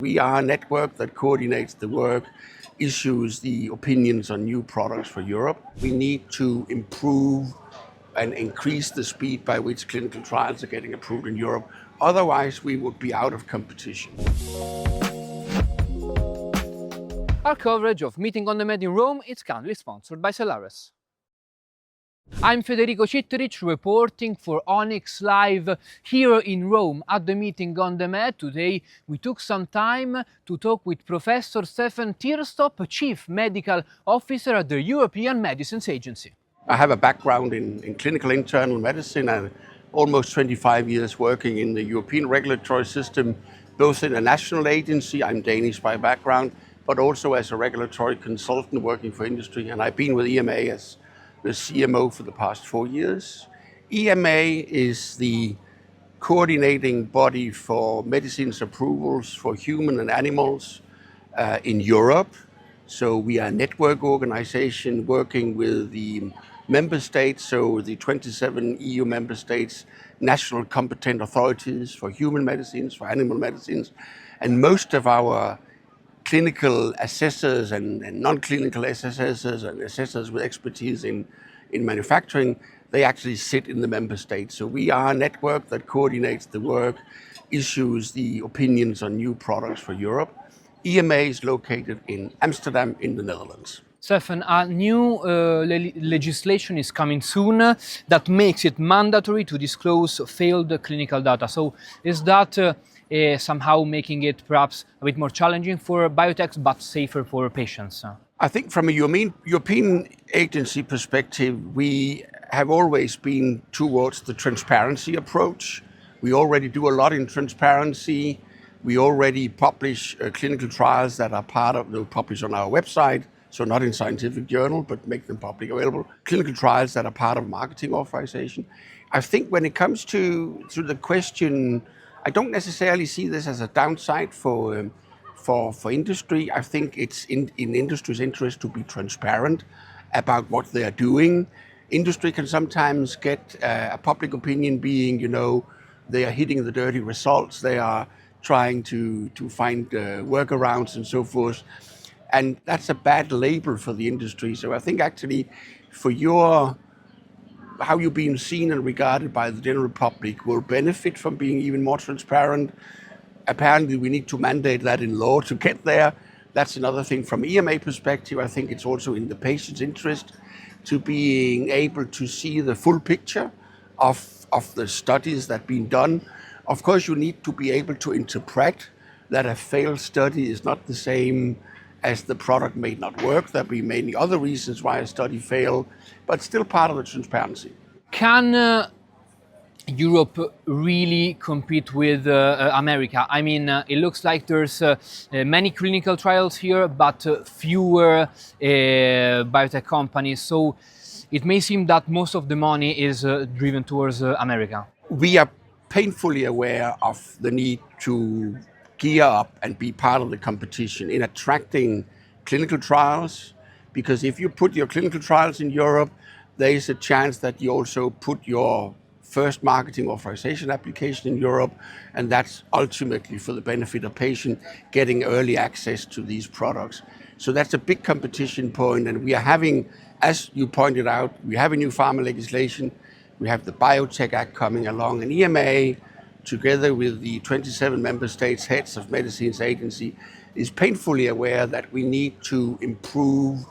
We are a network that coordinates the work, issues the opinions on new products for Europe. We need to improve and increase the speed by which clinical trials are getting approved in Europe. Otherwise, we would be out of competition. Our coverage of Meeting on the Med in Rome is kindly sponsored by Cellares. I'm Federico Citteric, reporting for Onyx Live here in Rome at the Meeting on the Med. Today we took some time to talk with Professor Steffen Thirstrup, Chief Medical Officer at the European Medicines Agency. I have a background in clinical internal medicine and almost 25 years working in the European regulatory system, both in a national agency, I'm Danish by background, but also as a regulatory consultant working for industry. And I've been with EMA as the CMO for the past 4 years. EMA is the coordinating body for medicines approvals for human and animals in Europe. So we are a network organization working with the member states, so the 27 EU member states, national competent authorities for human medicines, for animal medicines, and most of our clinical assessors and non-clinical assessors and assessors with expertise in manufacturing, they actually sit in the member states. So we are a network that coordinates the work, issues the opinions on new products for Europe. EMA is located in Amsterdam in the Netherlands. Steffen, a new legislation is coming soon that makes it mandatory to disclose failed clinical data. So is that somehow making it perhaps a bit more challenging for biotechs but safer for patients? I think from a European agency perspective, we have always been towards the transparency approach. We already do a lot in transparency. We already publish clinical trials that are they'll publish on our website, so not in scientific journal, but make them publicly available. Clinical trials that are part of marketing authorization. I think when it comes to the question, I don't necessarily see this as a downside for industry. I think it's in industry's interest to be transparent about what they are doing. Industry can sometimes get a public opinion being, they are hitting the dirty results. They are trying to find workarounds and so forth. And that's a bad label for the industry. So I think actually for how you're being seen and regarded by the general public will benefit from being even more transparent. Apparently we need to mandate that in law to get there. That's another thing from EMA perspective. I think it's also in the patient's interest to being able to see the full picture of the studies that have been done. Of course, you need to be able to interpret that a failed study is not the same as the product may not work. There'll be many other reasons why a study failed, but still part of the transparency. Can Europe really compete with America? I mean, it looks like there's many clinical trials here, but fewer biotech companies. So it may seem that most of the money is driven towards America. We are painfully aware of the need to gear up and be part of the competition in attracting clinical trials, because if you put your clinical trials in Europe, there is a chance that you also put your first marketing authorization application in Europe, and that's ultimately for the benefit of patient getting early access to these products. So that's a big competition point, and we are having, as you pointed out, we have a new pharma legislation. We have the Biotech Act coming along, and EMA, together with the 27 member states heads of medicines agency, is painfully aware that we need to improve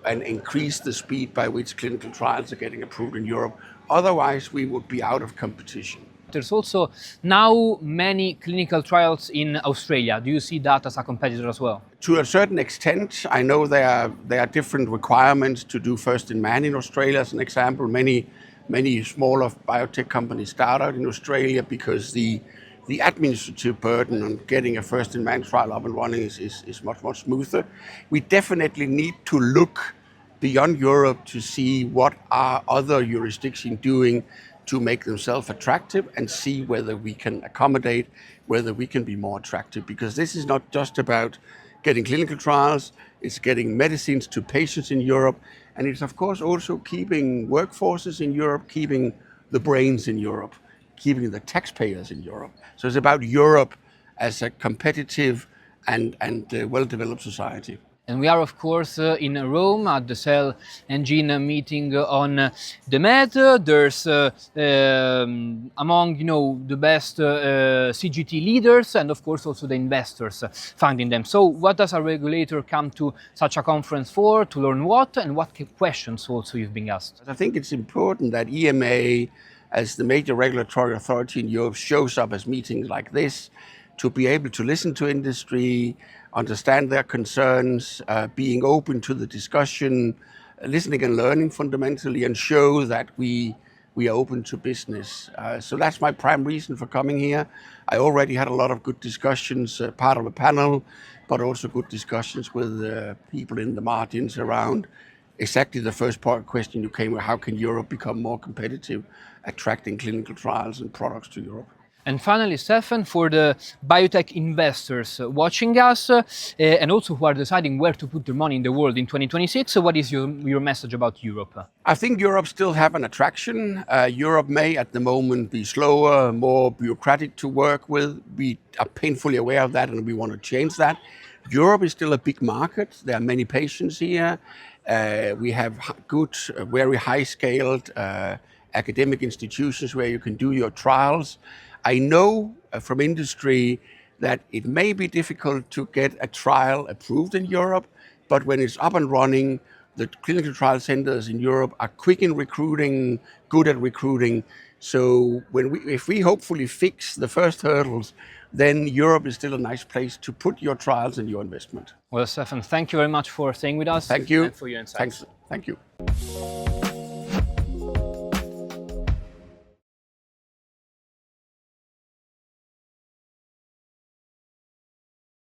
and increase the speed by which clinical trials are getting approved in Europe. Otherwise, we would be out of competition. There's also now many clinical trials in Australia. Do you see that as a competitor as well? To a certain extent, I know there are different requirements to do first in man in Australia, as an example. Many smaller biotech companies start out in Australia because the administrative burden on getting a first-in-man trial up and running is much, much smoother. We definitely need to look beyond Europe to see what are other jurisdictions doing to make themselves attractive and see whether we can accommodate, whether we can be more attractive. Because this is not just about getting clinical trials, it's getting medicines to patients in Europe, and it's of course also keeping workforces in Europe, keeping the brains in Europe, keeping the taxpayers in Europe. So it's about Europe as a competitive and well-developed society. And we are, of course, in Rome at the Cell and Gene meeting on the Med. There's among the best CGT leaders and, of course, also the investors funding them. So, what does a regulator come to such a conference for? To learn what, and what questions also you've been asked? I think it's important that EMA, as the major regulatory authority in Europe, shows up as meetings like this to be able to listen to industry, understand their concerns, being open to the discussion, listening and learning fundamentally, and show that we are open to business. So that's my prime reason for coming here. I already had a lot of good discussions, part of a panel, but also good discussions with people in the margins around exactly the first part question you came with: how can Europe become more competitive, attracting clinical trials and products to Europe? And finally, Steffen, for the biotech investors watching us and also who are deciding where to put their money in the world in 2026, what is your message about Europe? I think Europe still have an attraction. Europe may at the moment be slower, more bureaucratic to work with. We are painfully aware of that and we want to change that. Europe is still a big market. There are many patients here. We have good, very high-scaled academic institutions where you can do your trials. I know from industry that it may be difficult to get a trial approved in Europe, but when it's up and running, the clinical trial centers in Europe are quick in recruiting, good at recruiting. So if we hopefully fix the first hurdles, then Europe is still a nice place to put your trials and your investment. Well, Steffen, thank you very much for staying with us. Thank you. And for your insights. Thanks. Thank you.